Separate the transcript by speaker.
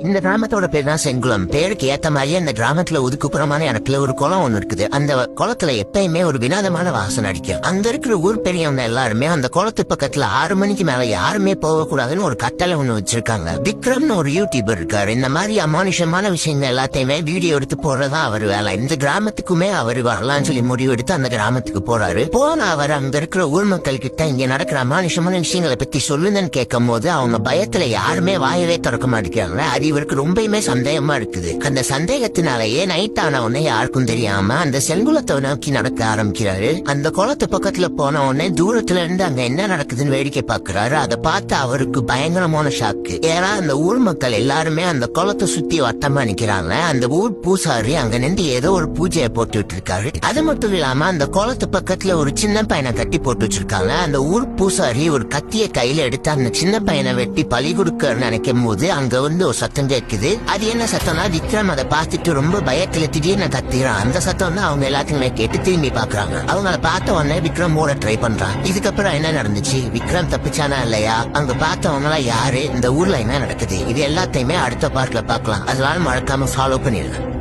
Speaker 1: இந்த கிராமத்தோட பேர் தான் செங்குளம். பேருக்கு ஏத்த மாதிரியே அந்த கிராமத்துல ஒதுக்குப்புறமான இடத்துல ஒரு குளம் ஒண்ணு இருக்குது. அந்த குளத்துல எப்பயுமே ஒரு வினோதமான வாசனை அடிக்கும். அங்க இருக்கிற ஊர் பெரியவங்க எல்லாருமே அந்த குளத்து பக்கத்துல 6 மணிக்கு மேல யாருமே போக கூடாதுன்னு ஒரு கட்டளை ஒண்ணு வச்சிருக்காங்க. விக்ரம்னு ஒரு யூடியூபர் இருக்காரு. இந்த மாதிரி அமானுஷமான விஷயங்கள் எல்லாத்தையுமே வீடியோ எடுத்து போறதா அவர் வேலை. இந்த கிராமத்துக்குமே அவர் வரலாம்னு சொல்லி முடிவு எடுத்து அந்த கிராமத்துக்கு போறாரு. போன அவர் அங்க இருக்கிற ஊர் மக்கள் கிட்ட இங்க நடக்கிற அமானுஷமான விஷயங்களை பத்தி சொல்லுங்கன்னு கேட்கும் போது அவங்க பயத்துல யாருமே வாயவே திறக்க மாட்டேங்கிறாங்க. அது இவருக்கு ரொம்பவுமே சந்தேகமா இருக்குது. அந்த சந்தேகத்தினாலேயே நைட் ஆன உடனே யாருக்கும் தெரியாம அந்த செங்குளத்தை நோக்கி நடக்க ஆரம்பிக்கிறாரு. அந்த குளத்து பக்கத்துல போன உடனே தூரத்துல இருந்து அங்க என்ன நடக்குதுன்னு வேடிக்கை பாக்குறாரு. அதை பார்த்து அவருக்கு பயங்கரமான ஷாக்கு. ஏன்னா அந்த ஊர் மக்கள் எல்லாருமே அந்த குளத்தை சுத்தி வட்டமா நிக்கிறாங்க. அந்த ஊர் பூசாரி அங்க நின்று ஏதோ ஒரு பூஜையை போட்டுட்டு இருக்காரு. அது மட்டும் இல்லாம அந்த குளத்து பக்கத்துல ஒரு சின்ன பையனை கட்டி போட்டு வச்சிருக்காங்க. அந்த ஊர் பூசாரி ஒரு கத்திய கையில எடுத்து அந்த சின்ன பையனை வெட்டி பலி கொடுக்க நினைக்கும் போது அங்க வந்து ஒரு சத்தம் கேட்குது. அது என்ன சத்தம்னா விக்ரம் அதை பார்த்துட்டு ரொம்ப பயத்துல திடீர்னு கத்திரான். அந்த சத்தம் தான் அவங்க எல்லாத்துக்குமே கேட்டு திரும்பி பாக்குறாங்க. அவங்க அதை பார்த்த உடனே விக்ரம் ஓட ட்ரை பண்றான். இதுக்கப்புறம் என்ன நடந்துச்சு, விக்ரம் தப்பிச்சானா இல்லையா, அங்க பார்த்தவங்க எல்லாம் யாரு, இந்த ஊர்ல என்ன நடக்குது, இது எல்லாத்தையுமே அடுத்த பார்ட்ல பார்க்கலாம். அதனால மறக்காம ஃபாலோ பண்ணிடுங்க.